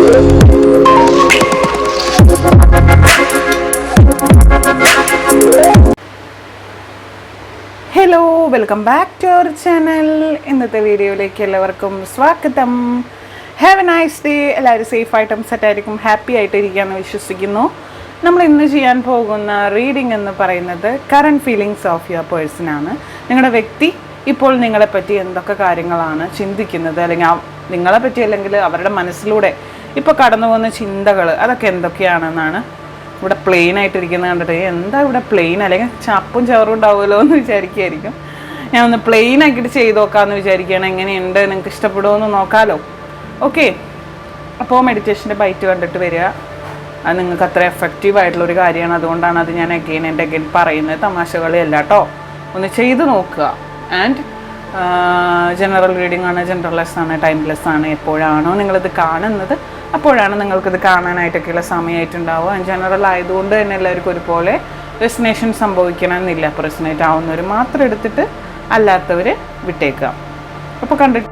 Hello, welcome back to our channel. ഇന്നത്തെ വീഡിയോയിലേക്ക് എല്ലാവർക്കും സ്വാഗതം. Have a nice day. എല്ലാവരും സേഫായിട്ടും സെറ്റായിരിക്കും ഹാപ്പി ആയിട്ടിരിക്കുകയെന്ന് വിശ്വസിക്കുന്നു. നമ്മൾ ഇന്ന് ചെയ്യാൻ പോകുന്ന റീഡിംഗ് എന്ന് പറയുന്നത് current feelings of your person ആണ്. നിങ്ങളുടെ വ്യക്തി ഇപ്പോൾ നിങ്ങളെപ്പറ്റി എന്തൊക്കെ കാര്യങ്ങളാണ് ചിന്തിക്കുന്നത്, അല്ലെങ്കിൽ നിങ്ങളെപ്പറ്റി അല്ലെങ്കിൽ അവരുടെ മനസ്സിലൂടെ ഇപ്പോൾ കടന്നു പോകുന്ന ചിന്തകൾ അതൊക്കെ എന്തൊക്കെയാണെന്നാണ്. ഇവിടെ പ്ലെയിൻ ആയിട്ടിരിക്കുന്നത് കണ്ടിട്ട് എന്താ ഇവിടെ പ്ലെയിൻ, അല്ലെങ്കിൽ ചപ്പും ചവറും ഉണ്ടാവുമല്ലോ എന്ന് വിചാരിക്കുമായിരിക്കും. ഞാൻ ഒന്ന് പ്ലെയിൻ ആക്കിയിട്ട് ചെയ്ത് നോക്കാമെന്ന് വിചാരിക്കുകയാണ്. എങ്ങനെയുണ്ട്, നിങ്ങൾക്ക് ഇഷ്ടപ്പെടുമോ എന്ന് നോക്കാമല്ലോ. ഓക്കെ, അപ്പോൾ മെഡിറ്റേഷൻ്റെ ബൈറ്റ് കണ്ടിട്ട് വരിക. അത് നിങ്ങൾക്ക് അത്ര എഫക്റ്റീവ് ആയിട്ടുള്ളൊരു കാര്യമാണ്. അതുകൊണ്ടാണ് അത് ഞാൻ അഗെയിൻ ആൻഡ് അഗെയിൻ പറയുന്നത്. തമാശകളിയല്ല കേട്ടോ, ഒന്ന് ചെയ്ത് നോക്കുക. ആൻഡ് ജനറൽ റീഡിംഗ് ആണ്, ജനറൽലെസ് ആണ്, ടൈംലെസ് ആണ്. എപ്പോഴാണോ നിങ്ങളിത് കാണുന്നത് അപ്പോഴാണ് നിങ്ങൾക്കിത് കാണാനായിട്ടൊക്കെയുള്ള സമയമായിട്ടുണ്ടാവുക. ജനറൽ ആയതുകൊണ്ട് തന്നെ എല്ലാവർക്കും ഒരുപോലെ റെസിനേഷൻ സംഭവിക്കണമെന്നില്ല. അപ്പോൾ റെസിനേറ്റ് ആവുന്നവർ മാത്രം എടുത്തിട്ട് അല്ലാത്തവർ വിട്ടേക്കുക. അപ്പോൾ കണ്ടിട്ട്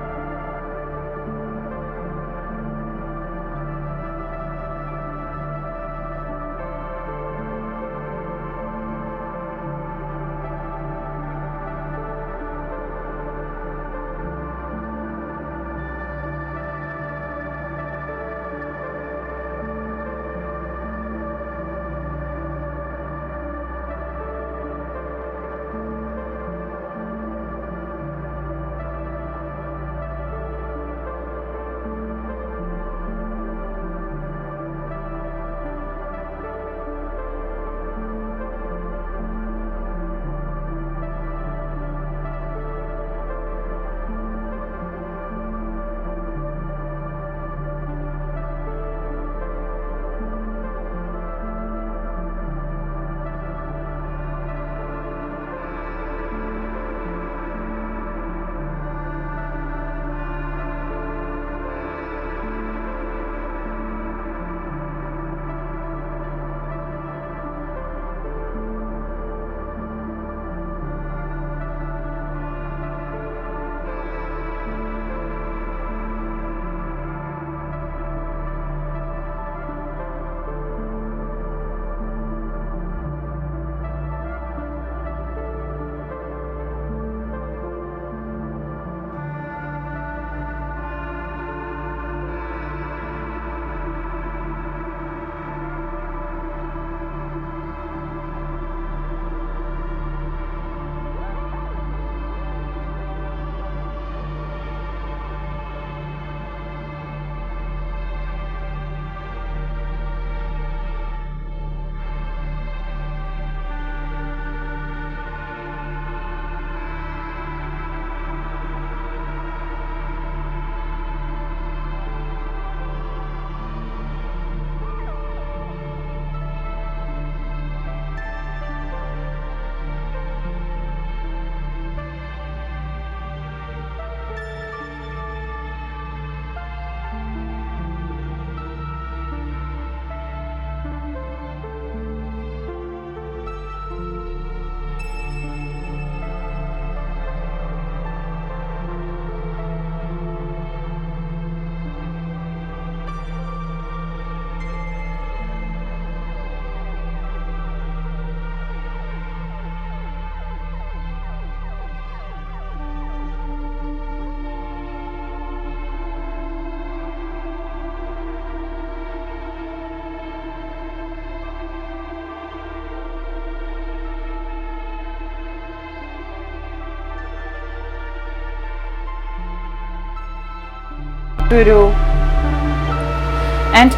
ആൻഡ്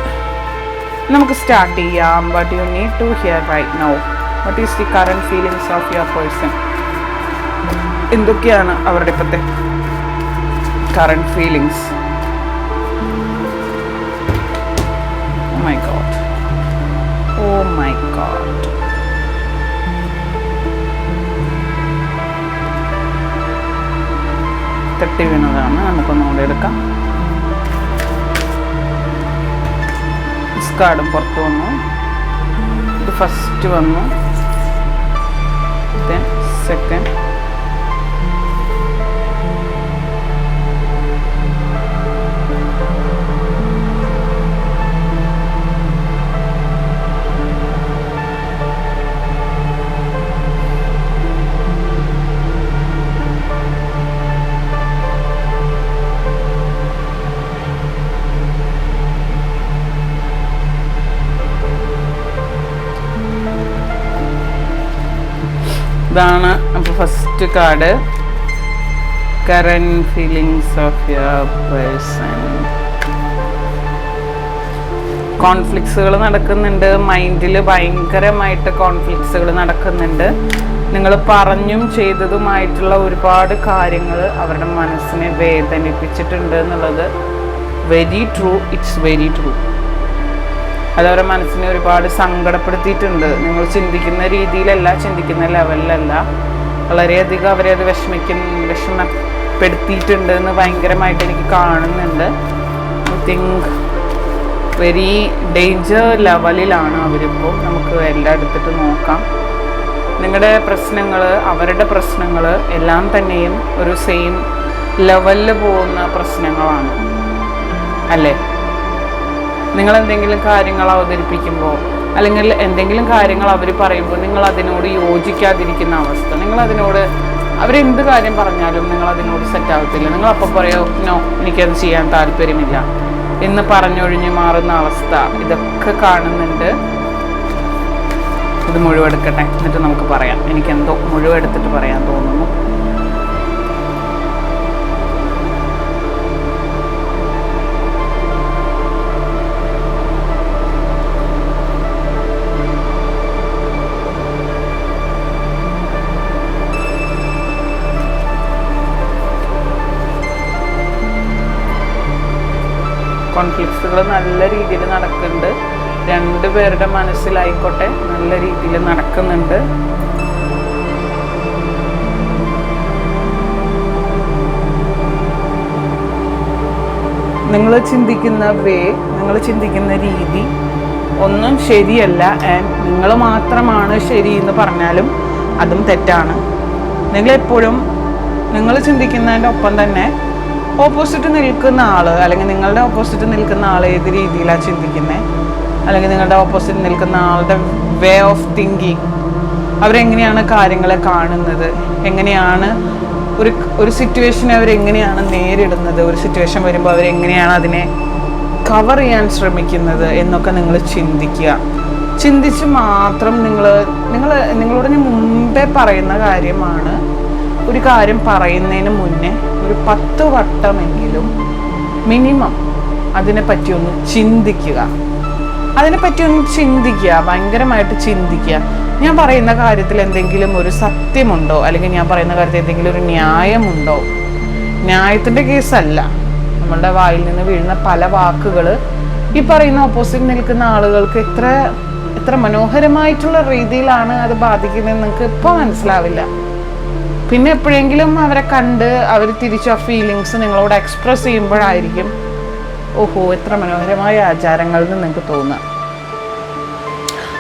നമുക്ക് സ്റ്റാർട്ട് ചെയ്യാം. But you need to hear right now what is the current feelings of your person. എന്തൊക്കെയാണ് അവരുടെ ഇപ്പോഴത്തെ current feelings? Oh my God, oh my God. തട്ടി വീണതാണ്. നമുക്കൊന്നുകൂടെ എടുക്കാം. കാർഡും പുറത്ത് വന്നു. ഇത് ഫസ്റ്റ് വന്നു, ദെൻ സെക്കൻഡ്, ഇതാണ് അപ്പോൾ first card. Current feelings of your person. കോൺഫ്ലിക്ട്സുകൾ നടക്കുന്നുണ്ട്, മൈൻഡിൽ ഭയങ്കരമായിട്ട് കോൺഫ്ലിക്ട്സുകൾ നടക്കുന്നുണ്ട്. നിങ്ങൾ പറഞ്ഞും ചെയ്തതുമായിട്ടുള്ള ഒരുപാട് കാര്യങ്ങൾ അവരുടെ മനസ്സിനെ വേദനിപ്പിച്ചിട്ടുണ്ട് എന്നുള്ളത് very true. It's very true. അതവരുടെ മനസ്സിനെ ഒരുപാട് സങ്കടപ്പെടുത്തിയിട്ടുണ്ട്. നിങ്ങൾ ചിന്തിക്കുന്ന രീതിയിലല്ല, ചിന്തിക്കുന്ന ലെവലിലല്ല, വളരെയധികം അവരെ അത് വിഷമപ്പെടുത്തിയിട്ടുണ്ട് എന്ന് ഭയങ്കരമായിട്ട് എനിക്ക് കാണുന്നുണ്ട്. ഐ തിങ്ക് വെരി ഡേഞ്ചർ ലെവലിലാണ് അവരിപ്പോൾ. നമുക്ക് എല്ലാം എടുത്തിട്ട് നോക്കാം. നിങ്ങളുടെ പ്രശ്നങ്ങൾ, അവരുടെ പ്രശ്നങ്ങൾ എല്ലാം തന്നെയും ഒരു സെയിം ലെവലിൽ പോകുന്ന പ്രശ്നങ്ങളാണ് അല്ലേ? നിങ്ങൾ എന്തെങ്കിലും കാര്യങ്ങൾ അവതരിപ്പിക്കുമ്പോൾ അല്ലെങ്കിൽ എന്തെങ്കിലും കാര്യങ്ങൾ അവർ പറയുമ്പോൾ നിങ്ങൾ അതിനോട് യോജിക്കാതിരിക്കുന്ന അവസ്ഥ, നിങ്ങളതിനോട് അവരെന്ത് കാര്യം പറഞ്ഞാലും നിങ്ങൾ അതിനോട് സെറ്റാവത്തില്ല. നിങ്ങൾ അപ്പം പറയോ നോ, എനിക്കത് ചെയ്യാൻ താല്പര്യമില്ല എന്ന് പറഞ്ഞൊഴിഞ്ഞു മാറുന്ന അവസ്ഥ, ഇതൊക്കെ കാണുന്നുണ്ട്. ഇത് മുഴുവൻ എടുക്കട്ടെ, എന്നിട്ട് നമുക്ക് പറയാം. എനിക്കെന്തോ മുഴുവൻ എടുത്തിട്ട് പറയാൻ തോന്നുന്നു. കോൺഫ്ലിക്ട്സുകൾ നല്ല രീതിയിൽ നടക്കുന്നുണ്ട്. രണ്ടുപേരുടെ മനസ്സിലായിക്കോട്ടെ, നല്ല രീതിയിൽ നടക്കുന്നുണ്ട്. നിങ്ങൾ ചിന്തിക്കുന്ന നിങ്ങൾ ചിന്തിക്കുന്ന രീതി ഒന്നും ശരിയല്ല. ആൻഡ് നിങ്ങൾ മാത്രമാണ് ശരി എന്ന് പറഞ്ഞാലും അതും തെറ്റാണ്. നിങ്ങളെപ്പോഴും നിങ്ങൾ ചിന്തിക്കുന്നതിൻ്റെ ഒപ്പം തന്നെ ഓപ്പോസിറ്റ് നിൽക്കുന്ന ആൾ, അല്ലെങ്കിൽ നിങ്ങളുടെ ഓപ്പോസിറ്റ് നിൽക്കുന്ന ആൾ ഏത് രീതിയിലാണ് ചിന്തിക്കുന്നത്, അല്ലെങ്കിൽ നിങ്ങളുടെ ഓപ്പോസിറ്റ് നിൽക്കുന്ന ആളുടെ വേ ഓഫ് തിങ്കിങ്, അവരെങ്ങനെയാണ് കാര്യങ്ങളെ കാണുന്നത്, എങ്ങനെയാണ് ഒരു സിറ്റുവേഷനെ അവരെങ്ങനെയാണ് നേരിടുന്നത്, ഒരു സിറ്റുവേഷൻ വരുമ്പോൾ അവരെങ്ങനെയാണ് അതിനെ കവർ ചെയ്യാൻ ശ്രമിക്കുന്നത് എന്നൊക്കെ നിങ്ങൾ ചിന്തിക്കുക. ചിന്തിച്ച് മാത്രം നിങ്ങളോട് ഞാൻ മുമ്പേ പറയുന്ന കാര്യമാണ്, ഒരു കാര്യം പറയുന്നതിന് മുന്നേ ഒരു 10 വട്ടമെങ്കിലും മിനിമം അതിനെപ്പറ്റിയൊന്ന് ചിന്തിക്കുക. ഭയങ്കരമായിട്ട് ചിന്തിക്കുക. ഞാൻ പറയുന്ന കാര്യത്തിൽ എന്തെങ്കിലും ഒരു സത്യമുണ്ടോ, അല്ലെങ്കിൽ ഞാൻ പറയുന്ന കാര്യത്തിൽ എന്തെങ്കിലും ഒരു ന്യായമുണ്ടോ? ന്യായത്തിൻ്റെ കേസല്ല. നമ്മളുടെ വായിൽ നിന്ന് വീഴുന്ന പല വാക്കുകൾ ഈ പറയുന്ന ഓപ്പോസിറ്റ് നിൽക്കുന്ന ആളുകൾക്ക് എത്ര മനോഹരമായിട്ടുള്ള രീതിയിലാണ് അത് ബാധിക്കുന്നതെന്ന് നിങ്ങൾക്ക് ഇപ്പോൾ മനസ്സിലാവില്ല. പിന്നെ എപ്പോഴെങ്കിലും അവരെ കണ്ട് അവർ തിരിച്ചു ആ ഫീലിങ്സ് നിങ്ങളോട് എക്സ്പ്രസ് ചെയ്യുമ്പോഴായിരിക്കും ഓഹോ എത്ര മനോഹരമായ ആചാരങ്ങൾ എന്ന് നിങ്ങൾക്ക് തോന്നുക.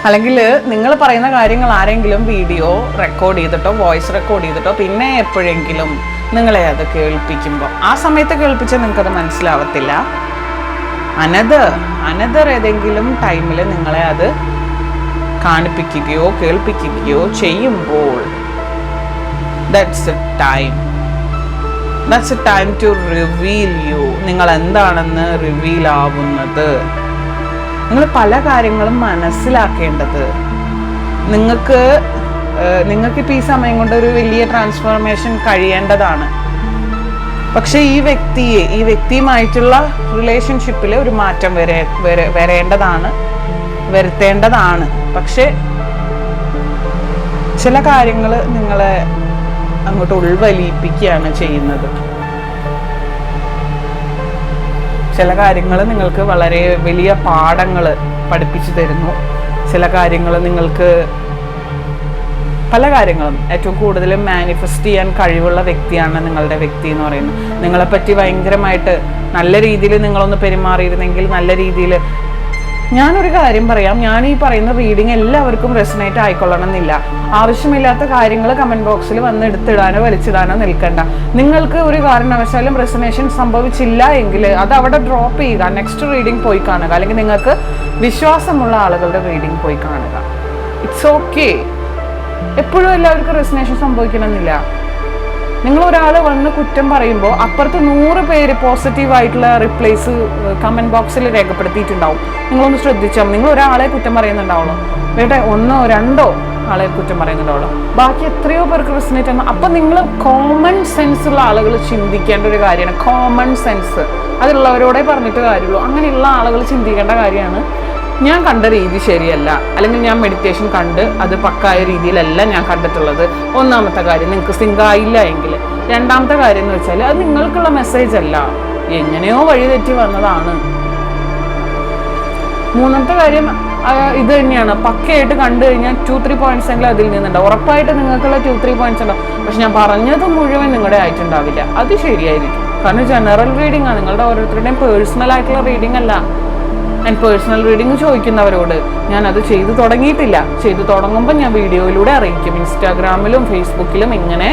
അല്ലെങ്കിൽ നിങ്ങൾ പറയുന്ന കാര്യങ്ങൾ ആരെങ്കിലും വീഡിയോ റെക്കോർഡ് ചെയ്തിട്ടോ വോയിസ് റെക്കോർഡ് ചെയ്തിട്ടോ പിന്നെ എപ്പോഴെങ്കിലും നിങ്ങളെ അത് കേൾപ്പിക്കുമ്പോൾ, ആ സമയത്ത് കേൾപ്പിച്ചാൽ നിങ്ങൾക്കത് മനസ്സിലാവത്തില്ല. അനദർ ഏതെങ്കിലും ടൈമിൽ നിങ്ങളെ അത് കാണിപ്പിക്കുകയോ കേൾപ്പിക്കുകയോ ചെയ്യുമ്പോൾ that's a time to reveal you. നിങ്ങൾ എന്താണെന്ന് റിവീൽ ആവുന്നത്. നിങ്ങൾ പല കാര്യങ്ങളും മനസ്സിലാക്കേണ്ടത്. നിങ്ങൾക്കിപ്പോൾ ഈ സമയം കൊണ്ട് ഒരു വലിയ ട്രാൻസ്ഫോർമേഷൻ കഴിയേണ്ടതാണ്. പക്ഷെ ഈ വ്യക്തിയുമായിട്ടുള്ള റിലേഷൻഷിപ്പിൽ ഒരു മാറ്റം വരുത്തേണ്ടതാണ്. പക്ഷെ ചില കാര്യങ്ങൾ നിങ്ങളെ അങ്ങോട്ട് ഉൾവലിയിപ്പിക്കുകയാണ് ചെയ്യുന്നത്. ചില കാര്യങ്ങൾ നിങ്ങൾക്ക് വളരെ വലിയ പാഠങ്ങൾ പഠിപ്പിച്ചു തരുന്നു. ചില കാര്യങ്ങൾ നിങ്ങൾക്ക് പല കാര്യങ്ങളും ഏറ്റവും കൂടുതൽ മാനിഫെസ്റ്റ് ചെയ്യാൻ കഴിവുള്ള വ്യക്തിയാണ് നിങ്ങളുടെ വ്യക്തി എന്ന് പറയുന്നത്. നിങ്ങളെപ്പറ്റി ഭയങ്കരമായിട്ട് നല്ല രീതിയിൽ നിങ്ങളൊന്ന് പെരുമാറിയിരുന്നെങ്കിൽ, നല്ല രീതിയിൽ ഞാനൊരു കാര്യം പറയാം, ഞാൻ ഈ പറയുന്ന റീഡിങ് എല്ലാവർക്കും റെസനേറ്റ് ആയിക്കൊള്ളണം എന്നില്ല. ആവശ്യമില്ലാത്ത കാര്യങ്ങൾ കമൻറ്റ് ബോക്സിൽ വന്ന് എടുത്തിടാനോ വലിച്ചിടാനോ നിൽക്കണ്ട. നിങ്ങൾക്ക് ഒരു കാരണവശാലും റെസനേഷൻ സംഭവിച്ചില്ല എങ്കിൽ അത് അവിടെ ഡ്രോപ്പ് ചെയ്യുക, നെക്സ്റ്റ് റീഡിങ് പോയി കാണുക, അല്ലെങ്കിൽ നിങ്ങൾക്ക് വിശ്വാസമുള്ള ആളുകളുടെ റീഡിങ് പോയി കാണുക. It's okay. എപ്പോഴും എല്ലാവർക്കും റെസനേഷൻ സംഭവിക്കണമെന്നില്ല. നിങ്ങൾ ഒരാൾ വന്ന് കുറ്റം പറയുമ്പോൾ അപ്പുറത്ത് 100 പേര് പോസിറ്റീവായിട്ടുള്ള റിപ്ലൈസ് കമൻറ്റ് ബോക്സിൽ രേഖപ്പെടുത്തിയിട്ടുണ്ടാവും. നിങ്ങളൊന്ന് ശ്രദ്ധിച്ചാൽ നിങ്ങൾ ഒരാളെ കുറ്റം പറയുന്നുണ്ടാവുള്ളൂ, വേട്ടെ 1 or 2 ആളെ കുറ്റം പറയുന്നുണ്ടാവുള്ളൂ, ബാക്കി എത്രയോ പേർക്ക് റെസനേറ്റ് ആണ്. അപ്പം നിങ്ങൾ കോമൺ സെൻസ് ഉള്ള ആളുകൾ ചിന്തിക്കേണ്ട ഒരു കാര്യമാണ്. കോമൺ സെൻസ് അതുള്ളവരോടെ പറഞ്ഞിട്ട് കാര്യമുള്ളൂ. അങ്ങനെയുള്ള ആളുകൾ ചിന്തിക്കേണ്ട കാര്യമാണ് ഞാൻ കണ്ട രീതി ശരിയല്ല, അല്ലെങ്കിൽ ഞാൻ മെഡിറ്റേഷൻ കണ്ട് അത് പക്കായ രീതിയിലല്ല ഞാൻ കണ്ടിട്ടുള്ളത്. ഒന്നാമത്തെ കാര്യം, നിങ്ങൾക്ക് സിങ്കായില്ല എങ്കിൽ. രണ്ടാമത്തെ കാര്യം എന്ന് വെച്ചാൽ അത് നിങ്ങൾക്കുള്ള മെസ്സേജ് അല്ല, എങ്ങനെയോ വഴിതെറ്റി വന്നതാണ്. മൂന്നാമത്തെ കാര്യം ഇത് തന്നെയാണ്, പക്കയായിട്ട് കണ്ടു കഴിഞ്ഞാൽ 2-3 പോയിന്റ്സ് എങ്കിലും അതിൽ നിന്നുണ്ടാവും. ഉറപ്പായിട്ട് നിങ്ങൾക്കുള്ള 2-3 പോയിന്റ്സ് ഉണ്ടാവും. പക്ഷെ ഞാൻ പറഞ്ഞത് മുഴുവൻ നിങ്ങളുടെ ആയിട്ടുണ്ടാവില്ല. അത് ശരിയായിരിക്കും, കാരണം ജനറൽ റീഡിംഗ് ആണ്, നിങ്ങളുടെ ഓരോരുത്തരുടെയും പേഴ്സണൽ ആയിട്ടുള്ള റീഡിംഗ് അല്ല. ഞാൻ പേഴ്സണൽ റീഡിങ് ചോദിക്കുന്നവരോട് ഞാനത് ചെയ്തു തുടങ്ങിയിട്ടില്ല. ചെയ്തു തുടങ്ങുമ്പോൾ ഞാൻ വീഡിയോയിലൂടെ അറിയിക്കും. ഇൻസ്റ്റാഗ്രാമിലും ഫേസ്ബുക്കിലും ഇങ്ങനെ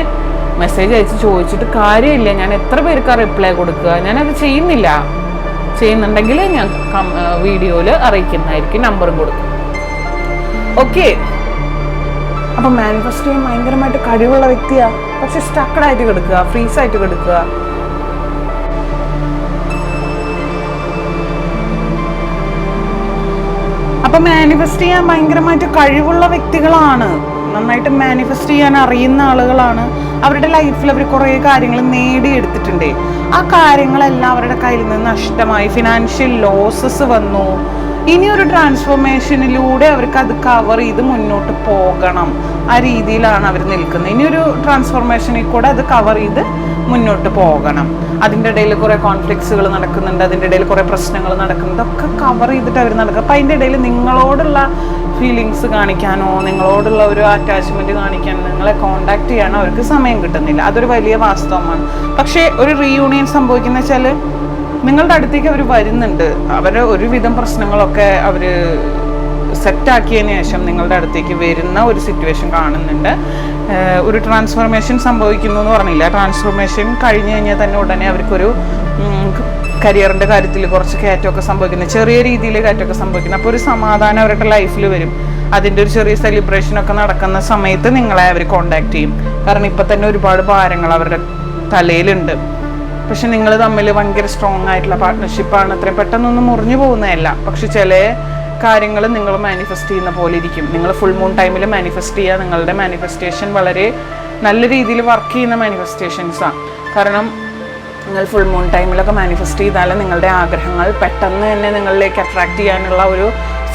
മെസ്സേജ് അയച്ച് ചോദിച്ചിട്ട് കാര്യമില്ല. ഞാൻ എത്ര പേർക്ക് റിപ്ലൈ കൊടുക്കുക? ഞാനത് ചെയ്യുന്നില്ല. ചെയ്യുന്നുണ്ടെങ്കിൽ ഞാൻ വീഡിയോയിൽ അറിയിക്കുന്നതായിരിക്കും, നമ്പറും കൊടുക്കും. ഓക്കെ, അപ്പം മാനിഫെസ്റ്റ് ചെയ്യാൻ ഭയങ്കരമായിട്ട് കഴിവുള്ള വ്യക്തിയാണ്, പക്ഷെ സ്റ്റക്കഡായിട്ട് കിടക്കുക, ഫ്രീസായിട്ട് കിടക്കുക. അപ്പം മാനിഫെസ്റ്റ് ചെയ്യാൻ ഭയങ്കരമായിട്ട് കഴിവുള്ള വ്യക്തികളാണ്, നന്നായിട്ട് മാനിഫെസ്റ്റ് ചെയ്യാൻ അറിയുന്ന ആളുകളാണ്. അവരുടെ ലൈഫിൽ അവർ കുറേ കാര്യങ്ങൾ നേടിയെടുത്തിട്ടുണ്ട്. ആ കാര്യങ്ങളെല്ലാം അവരുടെ കയ്യിൽ നിന്ന് നഷ്ടമായി, ഫിനാൻഷ്യൽ ലോസസ് വന്നു. ഇനിയൊരു ട്രാൻസ്ഫോർമേഷനിലൂടെ അവർക്ക് അത് കവർ ചെയ്ത് മുന്നോട്ട് പോകണം. ആ രീതിയിലാണ് അവർ നിൽക്കുന്നത്. ഇനിയൊരു ട്രാൻസ്ഫോർമേഷനിൽ കൂടെ അത് കവർ ചെയ്ത് മുന്നോട്ട് പോകണം. അതിൻ്റെ ഇടയിൽ കുറേ കോൺഫ്ലിക്ട്സുകൾ നടക്കുന്നുണ്ട്, അതിൻ്റെ ഇടയിൽ കുറേ പ്രശ്നങ്ങൾ നടക്കുന്നുണ്ട്. ഒക്കെ കവർ ചെയ്തിട്ട് അവർ നടക്കുക. അപ്പം അതിൻ്റെ ഇടയിൽ നിങ്ങളോടുള്ള ഫീലിങ്സ് കാണിക്കാനോ നിങ്ങളോടുള്ള ഒരു അറ്റാച്ച്മെൻറ്റ് കാണിക്കാനോ നിങ്ങളെ കോണ്ടാക്ട് ചെയ്യാനോ അവർക്ക് സമയം കിട്ടുന്നില്ല. അതൊരു വലിയ വാസ്തവമാണ്. പക്ഷേ ഒരു റീയൂണിയൻ സംഭവിക്കുന്ന വെച്ചാൽ നിങ്ങളുടെ അടുത്തേക്ക് അവർ വരുന്നുണ്ട്. അവരുടെ ഒരുവിധം പ്രശ്നങ്ങളൊക്കെ അവർ സെറ്റാക്കിയതിന് ശേഷം നിങ്ങളുടെ അടുത്തേക്ക് വരുന്ന ഒരു സിറ്റുവേഷൻ കാണുന്നുണ്ട്. ഒരു ട്രാൻസ്ഫോർമേഷൻ സംഭവിക്കുന്നു എന്ന് പറഞ്ഞില്ല. ട്രാൻസ്ഫോർമേഷൻ കഴിഞ്ഞ് കഴിഞ്ഞാൽ തന്നെ ഉടനെ അവർക്കൊരു കരിയറിൻ്റെ കാര്യത്തിൽ കുറച്ച് കയറ്റമൊക്കെ സംഭവിക്കുന്നത്, ചെറിയ രീതിയിൽ കയറ്റമൊക്കെ സംഭവിക്കുന്നത്. അപ്പോൾ ഒരു സമാധാനം അവരുടെ ലൈഫിൽ വരും. അതിൻ്റെ ഒരു ചെറിയ സെലിബ്രേഷനൊക്കെ നടക്കുന്ന സമയത്ത് നിങ്ങളെ അവർ കോണ്ടാക്ട് ചെയ്യും. കാരണം ഇപ്പം തന്നെ ഒരുപാട് ഭാരങ്ങൾ അവരുടെ തലയിലുണ്ട്. പക്ഷെ നിങ്ങൾ തമ്മിൽ ഭയങ്കര സ്ട്രോങ് ആയിട്ടുള്ള പാർട്ട്ണർഷിപ്പാണ്. അത്രയും പെട്ടെന്നൊന്നും മുറിഞ്ഞു പോകുന്നതല്ല. പക്ഷെ ചില കാര്യങ്ങൾ നിങ്ങൾ മാനിഫെസ്റ്റ് ചെയ്യുന്ന പോലെ ഇരിക്കും. നിങ്ങൾ ഫുൾ മൂൺ ടൈമിൽ മാനിഫെസ്റ്റ് ചെയ്യുക. നിങ്ങളുടെ മാനിഫെസ്റ്റേഷൻ വളരെ നല്ല രീതിയിൽ വർക്ക് ചെയ്യുന്ന മാനിഫെസ്റ്റേഷൻസാണ്. കാരണം നിങ്ങൾ ഫുൾ മൂൺ ടൈമിലൊക്കെ മാനിഫെസ്റ്റ് ചെയ്താൽ നിങ്ങളുടെ ആഗ്രഹങ്ങൾ പെട്ടെന്ന് തന്നെ നിങ്ങളിലേക്ക് അട്രാക്ട് ചെയ്യാനുള്ള ഒരു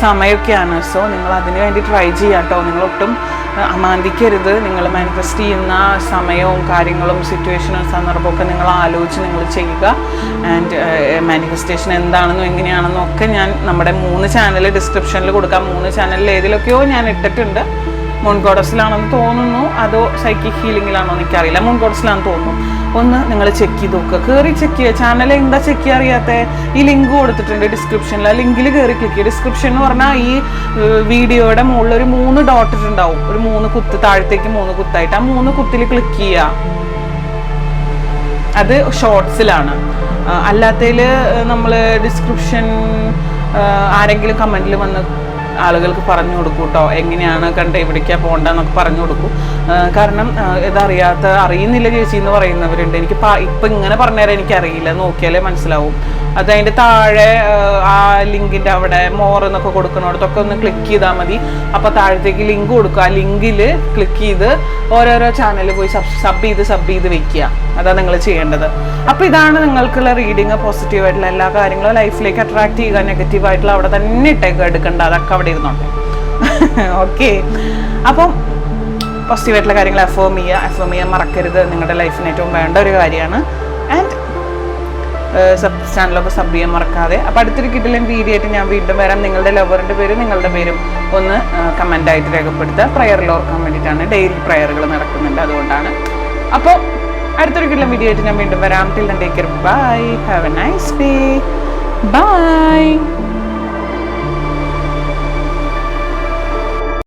സമയമൊക്കെയാണ്. സോ നിങ്ങൾ അതിന് വേണ്ടി ട്രൈ ചെയ്യാം കേട്ടോ. നിങ്ങളൊട്ടും അമാന്തിക്കരുത്. നിങ്ങൾ മാനിഫെസ്റ്റ് ചെയ്യുന്ന സമയവും കാര്യങ്ങളും സിറ്റുവേഷനും സന്ദർഭമൊക്കെ നിങ്ങൾ ആലോചിച്ച് നിങ്ങൾ ചെയ്യുക. ആൻഡ് മാനിഫെസ്റ്റേഷൻ എന്താണെന്നും എങ്ങനെയാണെന്നും ഒക്കെ ഞാൻ നമ്മുടെ 3 ചാനൽ ഡിസ്ക്രിപ്ഷനിൽ കൊടുക്കാം. 3 ചാനലിൽ ഏതിലൊക്കെയോ ഞാൻ ഇട്ടിട്ടുണ്ട്. മൂൺ ഗോഡസിലാണെന്ന് തോന്നുന്നു, അതോ സൈക്കിക് ഹീലിംഗിലാണോ എനിക്കറിയില്ല. മൂൺ ഗോഡസിലാണെന്ന് തോന്നുന്നു. ഒന്ന് നിങ്ങൾ ചെക്ക് ചെയ്ത് നോക്കുക, കയറി ചെക്ക് ചെയ്യുക. ചാനൽ എന്താ ചെക്ക് ചെയ്യാൻ അറിയാത്ത ഈ ലിങ്ക് കൊടുത്തിട്ടുണ്ട് ഡിസ്ക്രിപ്ഷനിൽ. ആ ലിങ്കിൽ കയറി ക്ലിക്ക് ചെയ്യുക. ഡിസ്ക്രിപ്ഷൻ എന്ന് പറഞ്ഞാൽ ഈ വീഡിയോയുടെ മുകളിൽ ഒരു 3 ഡോട്ട് ഉണ്ടാവും, ഒരു 3 കുത്ത്, താഴത്തേക്ക് 3 കുത്തായിട്ട്. ആ 3 കുത്തിൽ ക്ലിക്ക് ചെയ്യുക. അത് ഷോർട്സിലാണ്. അല്ലാത്തതിൽ നമ്മൾ ഡിസ്ക്രിപ്ഷൻ ആരെങ്കിലും കമൻറ്റിൽ വന്ന് ആളുകൾക്ക് പറഞ്ഞു കൊടുക്കൂ കേട്ടോ, എങ്ങനെയാണ് കണ്ട എവിടേക്കാണ് പോകണ്ടെന്നൊക്കെ പറഞ്ഞു കൊടുക്കൂ. കാരണം അറിയുന്നില്ല ചേച്ചി എന്ന് പറയുന്നവരുണ്ട്. എനിക്ക് ഇപ്പം ഇങ്ങനെ പറഞ്ഞുതരാൻ എനിക്കറിയില്ല, നോക്കിയാലേ മനസ്സിലാവും. അത് അതിൻ്റെ താഴെ ആ ലിങ്കിൻ്റെ അവിടെ മോർ എന്നൊക്കെ കൊടുക്കുന്നിടത്തൊക്കെ ഒന്ന് ക്ലിക്ക് ചെയ്താൽ മതി. അപ്പോൾ താഴത്തേക്ക് ലിങ്ക് കൊടുക്കുക. ആ ലിങ്കിൽ ക്ലിക്ക് ചെയ്ത് ഓരോരോ ചാനലിൽ പോയി സബ് ചെയ്ത് വെക്കുക. അതാണ് നിങ്ങൾ ചെയ്യേണ്ടത്. അപ്പോൾ ഇതാണ് നിങ്ങൾക്കുള്ള റീഡിങ്. പോസിറ്റീവായിട്ടുള്ള എല്ലാ കാര്യങ്ങളും ലൈഫിലേക്ക് അട്രാക്ട് ചെയ്യുക. നെഗറ്റീവായിട്ടുള്ള അവിടെ തന്നെ എടുക്കേണ്ട, അതൊക്കെ അവിടെ ഇരുന്നോട്ടെ. ഓക്കെ, അപ്പം പോസിറ്റീവായിട്ടുള്ള കാര്യങ്ങൾ അഫേം ചെയ്യാൻ മറക്കരുത്. നിങ്ങളുടെ ലൈഫിന് ഏറ്റവും വേണ്ട ഒരു കാര്യമാണ്. ആൻഡ് ചാനലൊക്കെ സബ് ചെയ്യാൻ മറക്കാതെ. അപ്പോൾ അടുത്തൊരു കിടിലൻ വീഡിയോ ആയിട്ട് ഞാൻ വീണ്ടും വരാം. നിങ്ങളുടെ ലവറിൻ്റെ പേരും നിങ്ങളുടെ പേരും ഒന്ന് കമൻ്റായിട്ട് രേഖപ്പെടുത്തുക. പ്രയറിൽ ഓർക്കാൻ വേണ്ടിയിട്ടാണ്. ഡെയിലി പ്രയറുകൾ നടക്കുന്നുണ്ട്, അതുകൊണ്ടാണ്. അപ്പോൾ അടുത്തൊരു കിടിലൻ വീഡിയോ ആയിട്ട് ഞാൻ വീണ്ടും വരാം. Till then take care. Bye. Have a nice day. By.